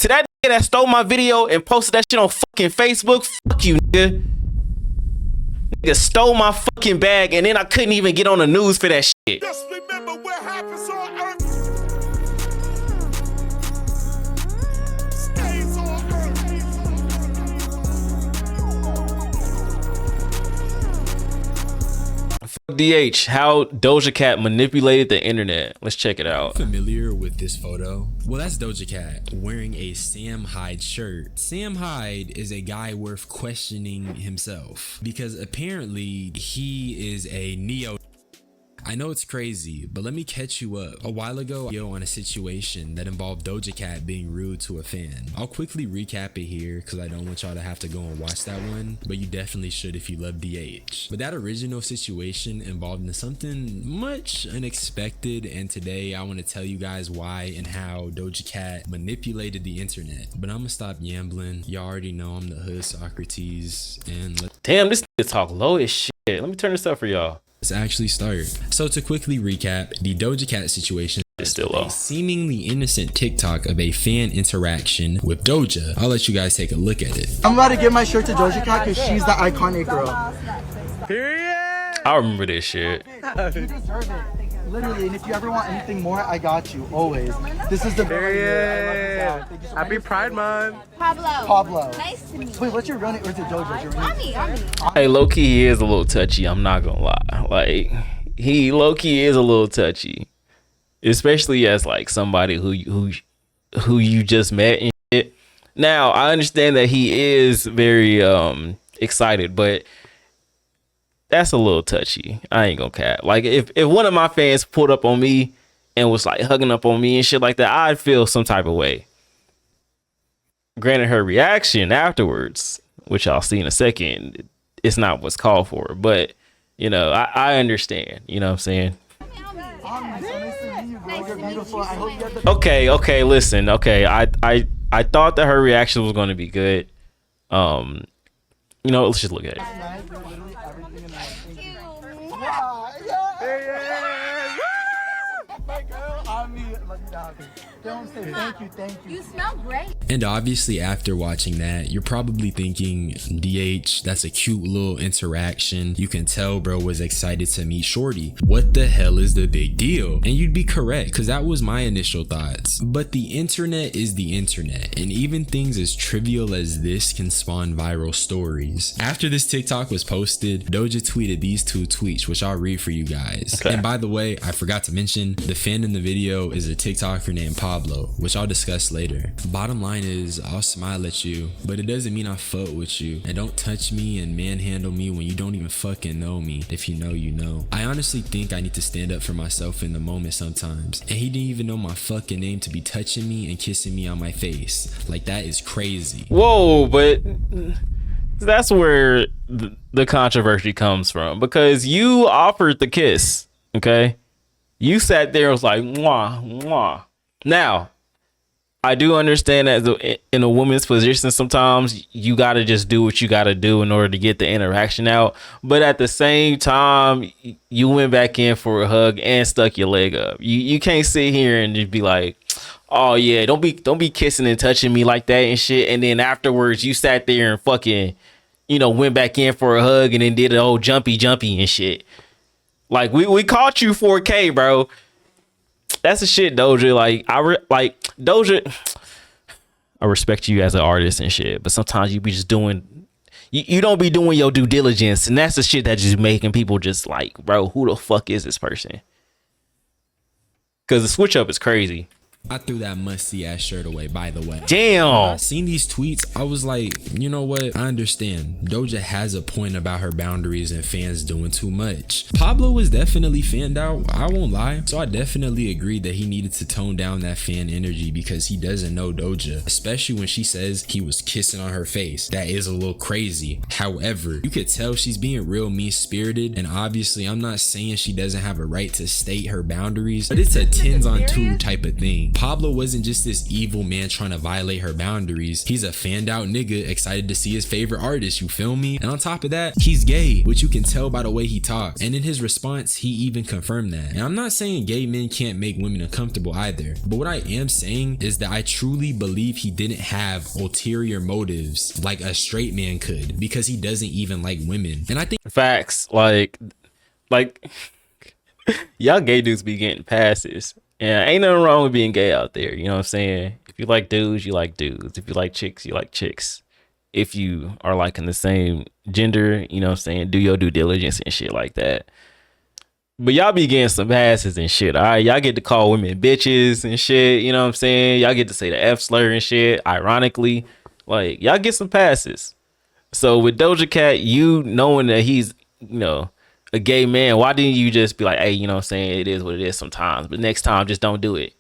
To that nigga that stole my video and posted that shit on fucking Facebook, fuck you, nigga. Nigga stole my fucking bag and then I couldn't even get on the news for that shit. Just remember what happens on Earth stays on Earth. DH, how Doja Cat manipulated the internet. Let's check it out. Familiar with this photo? Well, that's Doja Cat wearing a Sam Hyde shirt. Sam Hyde is a guy worth questioning himself because apparently he is a neo. I know it's crazy, but let me catch you up. A while ago, on a situation that involved Doja Cat being rude to a fan. I'll quickly recap it here because I don't want y'all to have to go and watch that one, but you definitely should if you love DH. But that original situation involved in something much unexpected, and today I want to tell you guys why and how Doja Cat manipulated the internet. But I'm gonna stop yambling. Y'all already know I'm the hood Socrates, and damn, this nigga talk low as shit. Let me turn this up for y'all. Let's actually start. So to quickly recap, the Doja Cat situation is still low. A seemingly innocent TikTok of a fan interaction with Doja. I'll let you guys take a look at it. I'm about to give my shirt to Doja Cat because she's the iconic girl. Period. I remember this shit. You deserve it. Literally, and if you ever want anything more, I got you, always. This is the period. Happy Pride Month. Pablo. Nice to meet you. Wait, what's your real name? Or is it Doja? Ami. Hey, low-key, he is a little touchy. I'm not gonna lie. Like, he low-key is a little touchy. Especially as, like, somebody who you just met and shit. Now, I understand that he is very excited, but that's a little touchy. I ain't gonna cap. Like, if one of my fans pulled up on me and was like hugging up on me and shit like that, I'd feel some type of way. Granted, her reaction afterwards, which I'll see in a second, it's not what's called for. But, you know, I understand. You know what I'm saying? Okay, listen. Okay, I thought that her reaction was going to be good. You know, let's just look at it. Thank you. You smell great. And obviously after watching that, you're probably thinking, DH, that's a cute little interaction. You can tell bro was excited to meet Shorty. What the hell is the big deal? And you'd be correct, because that was my initial thoughts. But the internet is the internet, and even things as trivial as this can spawn viral stories. After this TikTok was posted, Doja tweeted these two tweets, which I'll read for you guys. Okay. And by the way, I forgot to mention, the fan in the video is a TikToker named Pablo, which I'll discuss later. Bottom line is, I'll smile at you, but it doesn't mean I fuck with you. And don't touch me and manhandle me when you don't even fucking know me. If you know, you know. I honestly think I need to stand up for myself in the moment sometimes. And he didn't even know my fucking name to be touching me and kissing me on my face. Like, that is crazy. Whoa, but that's where the controversy comes from, because you offered the kiss, okay? You sat there and was like, mwah, mwah. Now, I do understand that in a woman's position, sometimes you got to just do what you got to do in order to get the interaction out. But at the same time, you went back in for a hug and stuck your leg up. You can't sit here and just be like, oh yeah, don't be kissing and touching me like that and shit. And then afterwards you sat there and fucking, you know, went back in for a hug and then did the old jumpy and shit. Like, we caught you 4K, bro. That's the shit, Doja. Like, Doja, I respect you as an artist and shit, but sometimes you be just doing, you don't be doing your due diligence, and that's the shit that just making people just like, bro, who the fuck is this person? Because the switch up is crazy. I threw that musty ass shirt away, by the way. Damn. When I seen these tweets, I was like, you know what? I understand. Doja has a point about her boundaries and fans doing too much. Pablo was definitely fanned out, I won't lie. So I definitely agreed that he needed to tone down that fan energy because he doesn't know Doja, especially when she says he was kissing on her face. That is a little crazy. However, you could tell she's being real mean-spirited, and obviously I'm not saying she doesn't have a right to state her boundaries, but it's a 10s on 2 type of thing. Pablo wasn't just this evil man trying to violate her boundaries. He's a fanned out nigga excited to see his favorite artist, you feel me? And on top of that, he's gay, which you can tell by the way he talks. And in his response, he even confirmed that. And I'm not saying gay men can't make women uncomfortable either, but what I am saying is that I truly believe he didn't have ulterior motives like a straight man could, because he doesn't even like women. And I think Facts. Like y'all gay dudes be getting passes. Yeah, ain't nothing wrong with being gay out there. You know what I'm saying? If you like dudes, you like dudes. If you like chicks, you like chicks. If you are like in the same gender, you know what I'm saying? Do your due diligence and shit like that. But y'all be getting some passes and shit. All right, y'all get to call women bitches and shit. You know what I'm saying? Y'all get to say the F slur and shit. Ironically, like y'all get some passes. So with Doja Cat, you knowing that he's, you know, a gay man, why didn't you just be like, hey, you know what I'm saying? It is what it is sometimes, but next time just don't do it.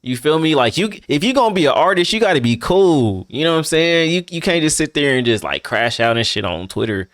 You feel me? Like if you're gonna be an artist, you gotta be cool. You know what I'm saying? You can't just sit there and just like crash out and shit on Twitter,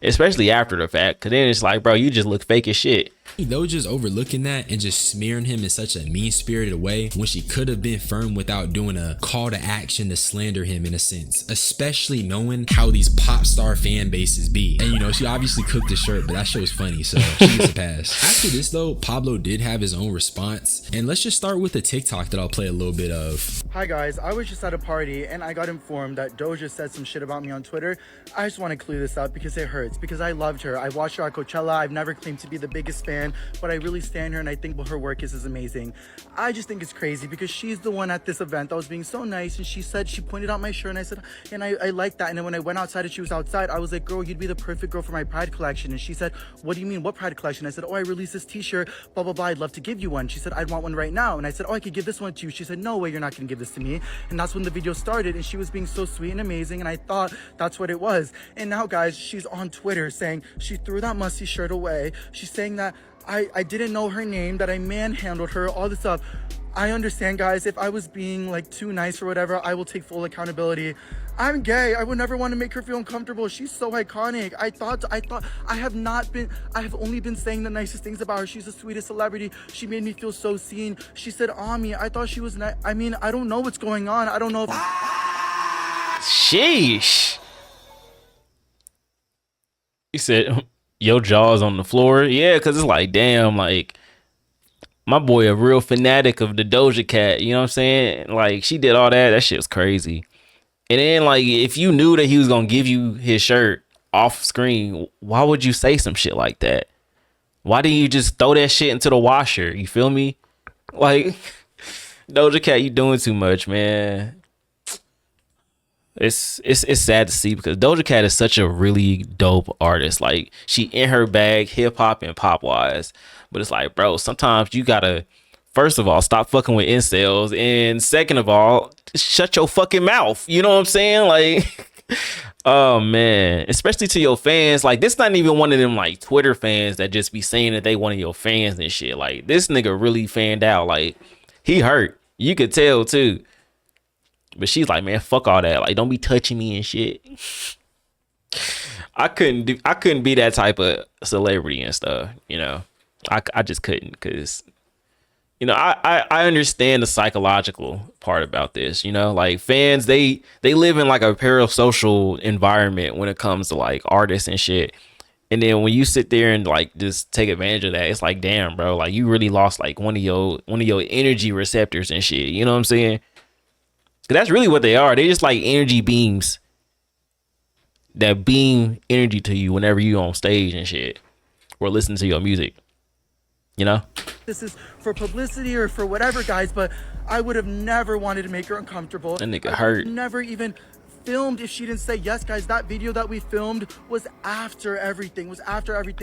especially after the fact, cause then it's like, bro, you just look fake as shit. Doja's overlooking that and just smearing him in such a mean-spirited way when she could have been firm without doing a call to action to slander him in a sense, especially knowing how these pop star fan bases be. And you know, she obviously cooked the shirt, but that show's funny, so she gets a pass. After this though, Pablo did have his own response, and let's just start with the TikTok that I'll play a little bit of. Hi guys, I was just at a party and I got informed that Doja said some shit about me on Twitter. I just want to clear this up because it hurts, because I loved her. I watched her at Coachella. I've never claimed to be the biggest fan, but I really stand her and I think her work is amazing. I just think it's crazy because she's the one at this event that was being so nice, and she pointed out my shirt, and I said, and I like that. And then when I went outside and she was outside, I was like, girl, you'd be the perfect girl for my Pride collection. And she said, what do you mean, what Pride collection? I said, oh, I released this t-shirt, blah, blah, blah, I'd love to give you one. She said, I'd want one right now. And I said, oh, I could give this one to you. She said, no way, you're not gonna give this to me. And that's when the video started, and she was being so sweet and amazing, and I thought that's what it was. And now guys, she's on Twitter saying she threw that musty shirt away. She's saying that I didn't know her name, that I manhandled her, all this stuff. I understand guys, if I was being like too nice or whatever, I will take full accountability. I'm gay. I would never want to make her feel uncomfortable. She's so iconic. I have only been saying the nicest things about her. She's the sweetest celebrity. She made me feel so seen. She said Ami. I thought she was nice. I mean, I don't know what's going on. I don't know if Sheesh. He said, your jaw's on the floor. Yeah, because it's like, damn, like, my boy a real fanatic of the Doja Cat. You know what I'm saying? Like, she did all that. That shit was crazy. And then, like, if you knew that he was going to give you his shirt off screen, why would you say some shit like that? Why didn't you just throw that shit into the washer? You feel me? Like, Doja Cat, you doing too much, man. It's sad to see, because Doja Cat is such a really dope artist. Like, she in her bag, hip hop and pop wise. But it's like, bro, sometimes you gotta, first of all, stop fucking with incels, and second of all, shut your fucking mouth. You know what I'm saying? Like, oh man, especially to your fans. Like, this not even one of them like Twitter fans that just be saying that they one of your fans and shit. Like, this nigga really fanned out. Like, he hurt. You could tell too. But she's like, man, fuck all that. Like, don't be touching me and shit. I couldn't be that type of celebrity and stuff, you know. I just couldn't, because, you know, I understand the psychological part about this, you know. Like, fans, they live in like a parasocial environment when it comes to like artists and shit. And then when you sit there and like just take advantage of that, it's like, damn, bro, like you really lost like one of your energy receptors and shit. You know what I'm saying? That's really what they are. They just like energy beams that beam energy to you whenever you on stage and shit, or listen to your music, you know? this is for publicity or for whatever, guys, but I would have never wanted to make her uncomfortable. That nigga I hurt. never even filmed if she didn't say yes. Guys, that video that we filmed was after everything,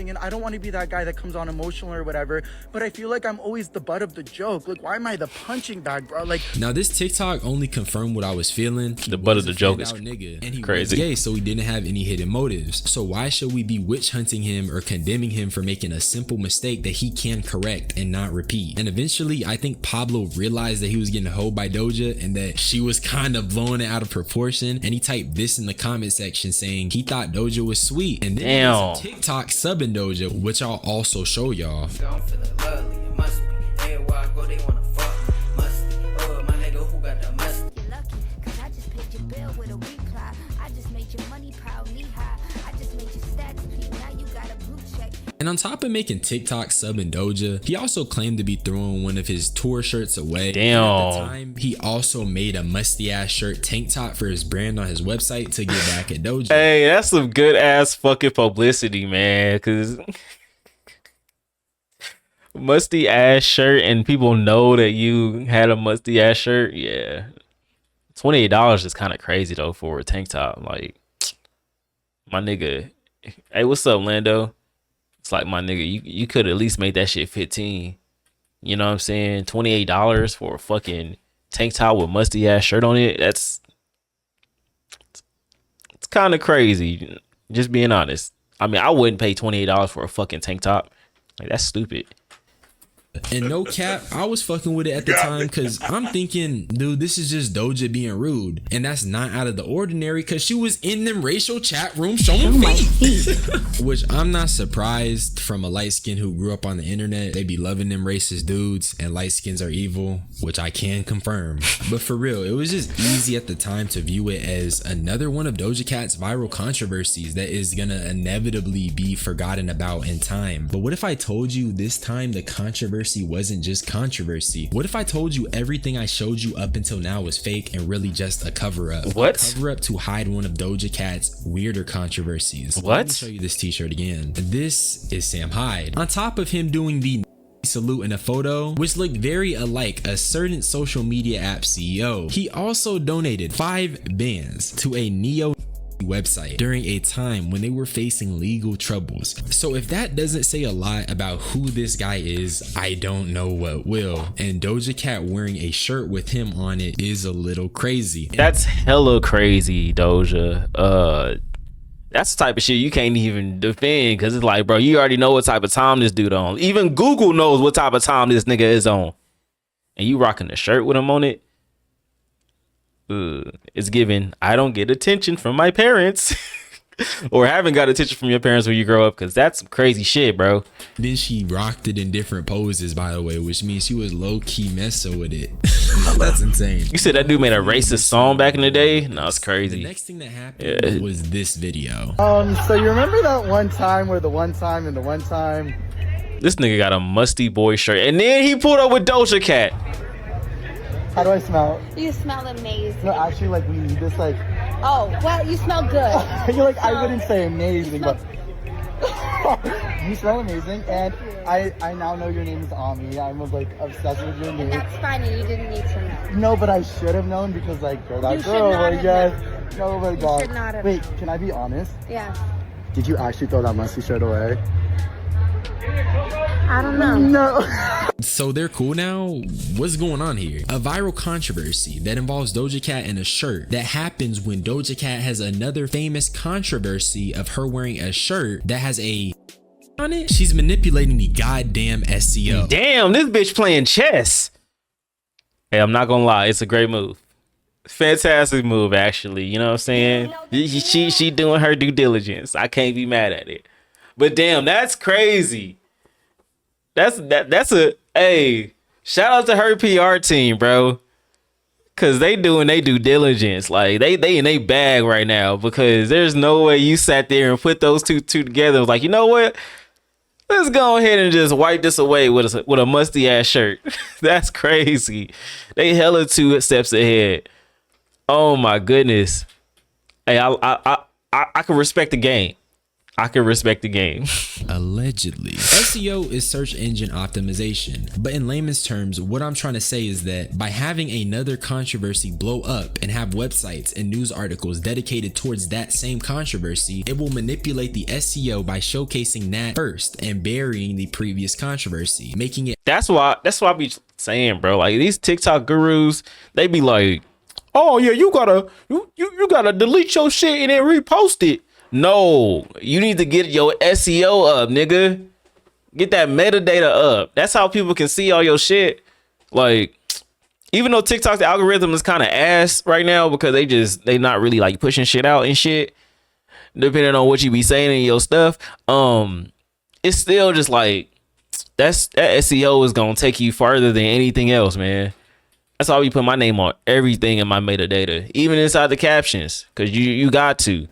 and I don't want to be that guy that comes on emotional or whatever, but I feel like I'm always the butt of the joke. Like, why am I the punching bag, bro? Like, now this TikTok only confirmed what I was feeling. The butt of the joke is nigga, and he crazy. was gay, so he didn't have any hidden motives. So why should we be witch hunting him or condemning him for making a simple mistake that he can correct and not repeat? And eventually, I think Pablo realized that he was getting hoed by Doja and that she was kind of blowing it out of proportion, and he typed this in the comment section saying he thought Doja was sweet. And then damn, TikTok subbing Doja, which I'll also show y'all. I'm feeling lovely, it must be. Everywhere I go, they wanna fuck me. Must be. And on top of making TikTok subbing Doja, he also claimed to be throwing one of his tour shirts away. Damn. At the time, he also made a musty ass shirt tank top for his brand on his website to get back at Doja. Hey, that's some good ass fucking publicity, man. Cause musty ass shirt and people know that you had a musty ass shirt. Yeah. $28 is kind of crazy though for a tank top. Like, my nigga, hey, what's up, Lando? It's like, my nigga, you could at least make that shit 15. You know what I'm saying? $28 for a fucking tank top with musty ass shirt on it. It's kind of crazy. Just being honest. I mean, I wouldn't pay $28 for a fucking tank top. Like, that's stupid. And no cap, I was fucking with it at the time because I'm thinking, dude, this is just Doja being rude. And that's not out of the ordinary because she was in them racial chat rooms showing feet. Which I'm not surprised from a light skin who grew up on the internet. They be loving them racist dudes and light skins are evil, which I can confirm. But for real, it was just easy at the time to view it as another one of Doja Cat's viral controversies that is gonna inevitably be forgotten about in time. But what if I told you this time the controversy wasn't just controversy? What if I told you everything I showed you up until now was fake and really just a cover-up? What? A cover-up to hide one of Doja Cat's weirder controversies. What? Let me show you this t-shirt again. This is Sam Hyde. On top of him doing the salute in a photo, which looked very alike a certain social media app CEO, he also donated 5 bands to a neo website during a time when they were facing legal troubles. So if that doesn't say a lot about who this guy is, I don't know what will. And Doja Cat wearing a shirt with him on it is a little crazy. That's hella crazy, Doja. That's the type of shit you can't even defend because it's like, bro, you already know what type of time this dude on. Even Google knows what type of time this nigga is on. And you rocking a shirt with him on it? It's given I don't get attention from my parents or haven't got attention from your parents when you grow up, because that's some crazy shit, bro. Then she rocked it in different poses, by the way, which means she was low-key messing with it. That's insane. You said that dude made a racist song back in the day? No, it's crazy. The next thing that happened was this video. So you remember that one time where the one time This nigga got a musty boy shirt and then he pulled up with Doja Cat. how do I smell? You smell amazing. No, actually, like, we need this, like, Oh, well, you smell good. you're like, I wouldn't say amazing, but you smell amazing, and I now know your name is Ami. I'm like obsessed with your name. That's fine, and you didn't need to know. No, but I should have known because, like, you're that You should girl. not Like, have yes. No, my God. should not have Wait, can I be honest? Yeah. Did you actually throw that musty shirt away? I don't know. No. So they're cool now? What's going on here? A viral controversy that involves Doja Cat and a shirt that happens when Doja Cat has another famous controversy of her wearing a shirt that has a on it. She's manipulating the goddamn SEO. Damn, this bitch playing chess. Hey, I'm not gonna lie, it's a great move. Fantastic move, actually. You know what I'm saying? She doing her due diligence. I can't be mad at it. But damn, that's crazy. That's a hey, shout out to her PR team, bro. Cause they doing they due diligence. Like they in a bag right now, because there's no way you sat there and put those two together. Like, you know what? Let's go ahead and just wipe this away with a musty ass shirt. That's crazy. They hella 2 steps ahead. Oh my goodness. Hey, I can respect the game. I can respect the game. Allegedly. SEO is search engine optimization. But in layman's terms, what I'm trying to say is that by having another controversy blow up and have websites and news articles dedicated towards that same controversy, it will manipulate the SEO by showcasing that first and burying the previous controversy, making it. That's why I be saying, bro, like these TikTok gurus, they be like, oh yeah, you gotta delete your shit and then repost it. No, you need to get your SEO up, nigga. Get that metadata up. That's how people can see all your shit. Like, even though TikTok's algorithm is kind of ass right now because they not really like pushing shit out and shit, depending on what you be saying in your stuff. It's still just like that SEO is gonna take you farther than anything else, man. That's why we put my name on everything in my metadata, even inside the captions, because you got to.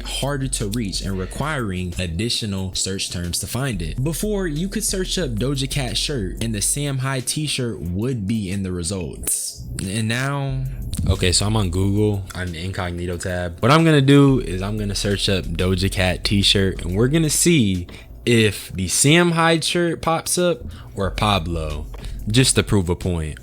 harder to reach and requiring additional search terms to find it. Before, you could search up Doja Cat shirt and the Sam Hyde t-shirt would be in the results. And now, okay, so I'm on Google, I'm in the incognito tab. What I'm gonna do is I'm gonna search up Doja Cat t-shirt and we're gonna see if the Sam Hyde shirt pops up or Pablo, just to prove a point.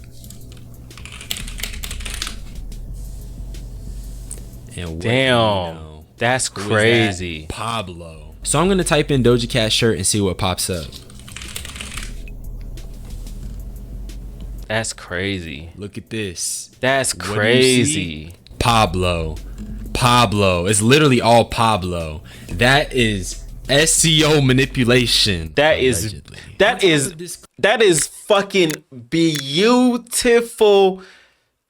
And what do you Damn, know? that's Who is crazy. that? Pablo. So I'm gonna type in Doja Cat shirt and see what pops up. That's crazy. Look at this. That's What do you crazy. see? Pablo. Pablo. It's literally all Pablo. That is SEO manipulation. That is Allegedly. that is fucking beautiful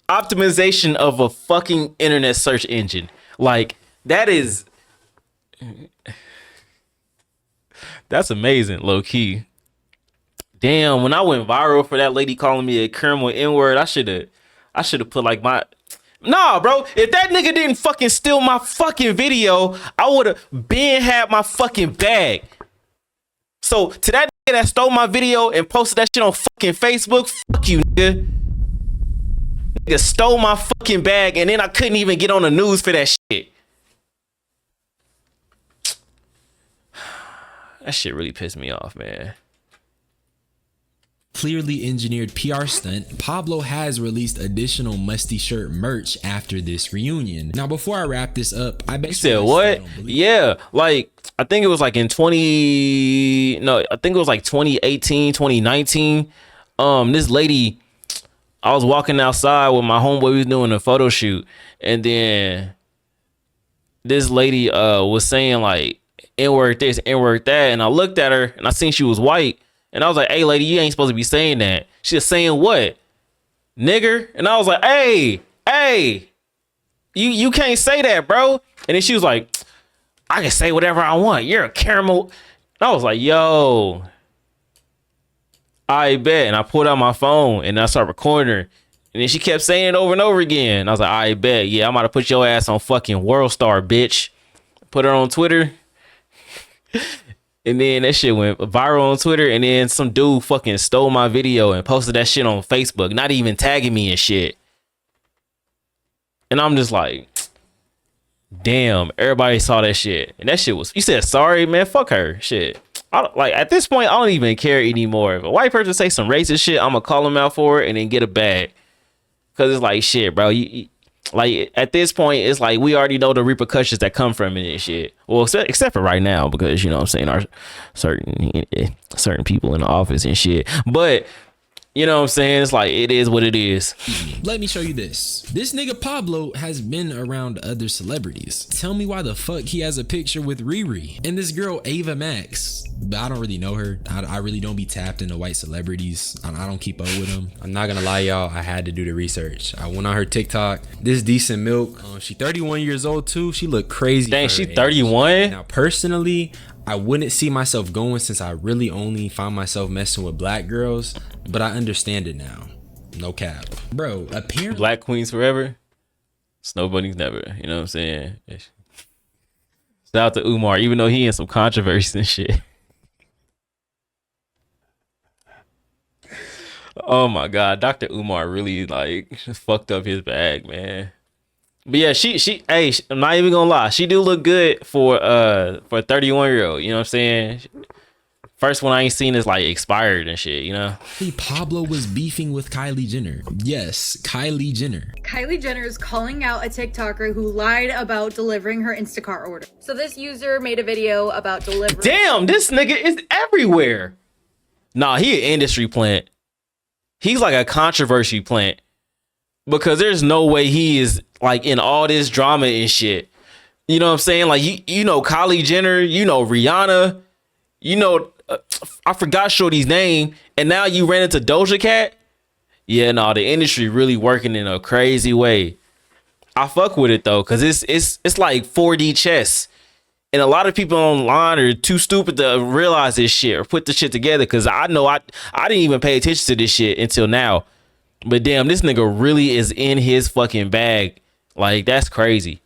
optimization of a fucking internet search engine. Like that's amazing, low key. Damn, when I went viral for that lady calling me a caramel N-word, I should have put like my nah, bro. If that nigga didn't fucking steal my fucking video, I would have been had my fucking bag. So to that nigga that stole my video and posted that shit on fucking Facebook, fuck you, nigga. Nigga stole my fucking bag and then I couldn't even get on the news for that shit. That shit really pissed me off, man. Clearly engineered PR stunt, Pablo has released additional Musty Shirt merch after this reunion. Now, before I wrap this up, I bet You said what? Yeah, like I think it was like in 2018, 2019. This lady, I was walking outside with my homeboy, we was doing a photo shoot, and then this lady was saying like N-word this, N-word that, and I looked at her and I seen she was white. And I was like, hey, lady, you ain't supposed to be saying that. She was saying what? Nigger? And I was like, hey, you can't say that, bro. And then she was like, I can say whatever I want. You're a caramel. And I was like, yo, I bet. And I pulled out my phone and I started recording her. And then she kept saying it over and over again. And I was like, I bet. Yeah, I'm about to put your ass on fucking World Star, bitch. Put her on Twitter. And then that shit went viral on Twitter. And then some dude fucking stole my video and posted that shit on Facebook, not even tagging me and shit. And I'm just like, damn, everybody saw that shit. And that shit was, you said sorry, man, fuck her. Shit. Like at this point, I don't even care anymore. If a white person say some racist shit, I'm gonna call him out for it and then get a bag. Cause it's like, shit, bro, you like at this point, it's like we already know the repercussions that come from it and shit. Well, except for right now, because you know what I'm saying, our certain people in the office and shit. But you know what I'm saying, it's like it is what it is. Let me show you this. This nigga Pablo has been around other celebrities. Tell me why the fuck he has a picture with Riri and this girl Ava Max. But I don't really know her. I really don't be tapped into white celebrities. I don't keep up with them. I'm not gonna lie, y'all. I had to do the research. I went on her TikTok. This Decent Milk. She 31 years old too. She look crazy. Dang, for she her age. 31. Now, personally, I wouldn't see myself going since I really only find myself messing with black girls, but I understand it now. No cap. Bro, apparently Black queens forever. Snow bunnies never. You know what I'm saying? Shout out to Umar, even though he in some controversy and shit. Oh my God, Dr. Umar really like fucked up his bag, man. But yeah, hey, I'm not even gonna lie, she do look good for a 31-year-old. You know what I'm saying? First one I ain't seen is like expired and shit, you know? Pablo was beefing with Kylie Jenner. Yes, Kylie Jenner. Kylie Jenner is calling out a TikToker who lied about delivering her Instacart order. So this user made a video about delivering. Damn, this nigga is everywhere. Nah, he an industry plant. He's like a controversy plant. Because there's no way he is like in all this drama and shit. You know what I'm saying? Like, you know Kylie Jenner, you know Rihanna, you know, I forgot Shorty's name. And now you ran into Doja Cat. Yeah, no, the industry really working in a crazy way. I fuck with it though, because it's like 4D chess. And a lot of people online are too stupid to realize this shit or put the shit together. Because I know I didn't even pay attention to this shit until now. But damn, this nigga really is in his fucking bag. Like, that's crazy.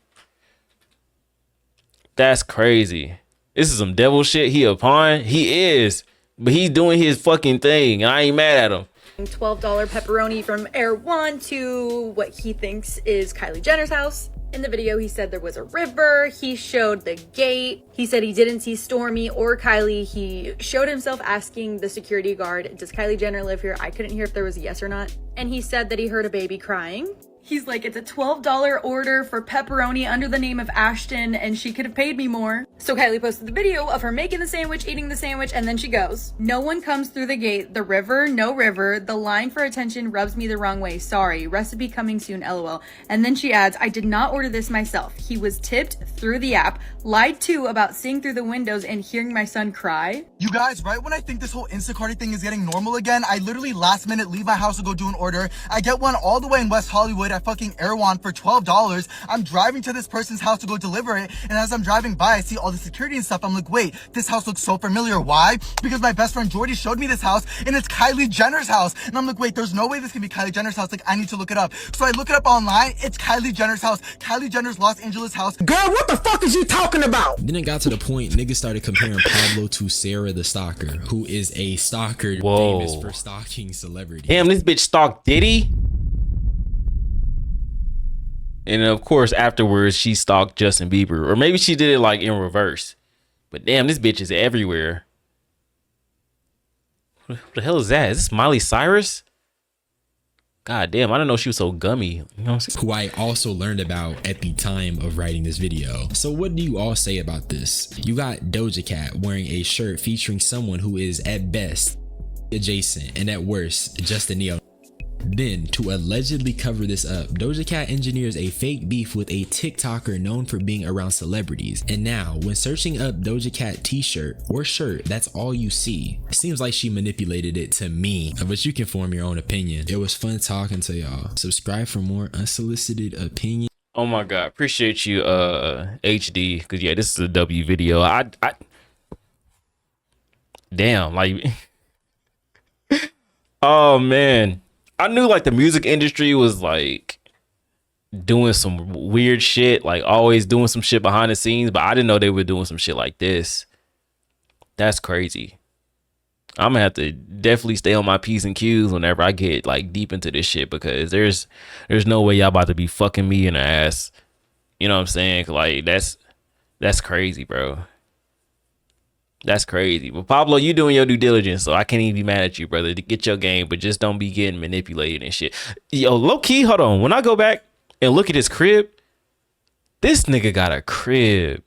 That's crazy. This is some devil shit. He a pawn. He is, but he's doing his fucking thing. I ain't mad at him. $12 pepperoni from Air One to what he thinks is Kylie Jenner's house. In the video, he said there was a river. He showed the gate. He said he didn't see Stormy or Kylie. He showed himself asking the security guard, does Kylie Jenner live here? I couldn't hear if there was a yes or not. And he said that he heard a baby crying. He's like, it's a $12 order for pepperoni under the name of Ashton, and she could have paid me more. So Kylie posted the video of her making the sandwich, eating the sandwich, and then she goes, no one comes through the gate. The river, no river. The line for attention rubs me the wrong way. Sorry. Recipe coming soon, LOL. And then she adds, I did not order this myself. He was tipped through the app, lied to about seeing through the windows and hearing my son cry. You guys, right when I think this whole Instacart thing is getting normal again, I literally last minute leave my house to go do an order. I get one all the way in West Hollywood at fucking Erewhon for $12. I'm driving to this person's house to go deliver it, and as I'm driving by, I see all the security and stuff. I'm like, wait, this house looks so familiar. Why? Because my best friend Jordy showed me this house, and it's Kylie Jenner's house. And I'm like, wait, there's no way this can be Kylie Jenner's house. Like, I need to look it up. So I look it up online. It's Kylie Jenner's house. Kylie Jenner's Los Angeles house. Girl, what the fuck is you talking about? Then it got to the point niggas started comparing Pablo to Sarah the stalker, who is a stalker famous for stalking celebrities. Damn, this bitch stalked Diddy. And of course, afterwards, she stalked Justin Bieber. Or maybe she did it like in reverse. But damn, this bitch is everywhere. What the hell is that? Is this Miley Cyrus? God damn, I didn't know she was so gummy. You know what I'm saying? Who I also learned about at the time of writing this video. So what do you all say about this? You got Doja Cat wearing a shirt featuring someone who is at best adjacent and at worst just a neo. Then, to allegedly cover this up, Doja Cat engineers a fake beef with a TikToker known for being around celebrities. And now, when searching up Doja Cat t-shirt or shirt, that's all you see. Seems like she manipulated it to me, but you can form your own opinion. It was fun talking to y'all. Subscribe for more unsolicited opinions. Oh my God. Appreciate you, HD. Because, yeah, this is a W video. Damn, like... Oh, man. I knew like the music industry was like doing some weird shit, like always doing some shit behind the scenes, but I didn't know they were doing some shit like this. That's crazy. I'm gonna have to definitely stay on my P's and Q's whenever I get like deep into this shit, because there's no way y'all about to be fucking me in the ass. You know what I'm saying? Like that's crazy, bro. That's crazy. But Pablo, you doing your due diligence, so I can't even be mad at you, brother, to get your game, but just don't be getting manipulated and shit. Yo, low key, hold on. When I go back and look at his crib, this nigga got a crib.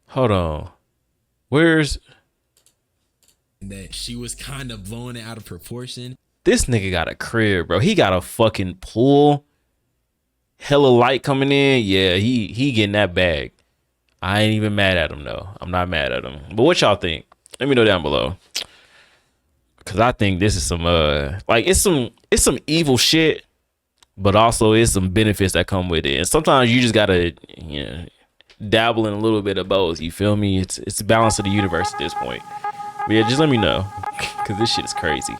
Hold on. Where's... That she was kind of blowing it out of proportion. This nigga got a crib, bro. He got a fucking pool. Hella light coming in. Yeah, he getting that bag. I ain't even mad at him though. I'm not mad at him. But what y'all think? Let me know down below. Cause I think this is some like it's some evil shit, but also it's some benefits that come with it. And sometimes you just gotta, you know, dabble in a little bit of both. You feel me? It's the balance of the universe at this point. But yeah, just let me know. Cause this shit is crazy.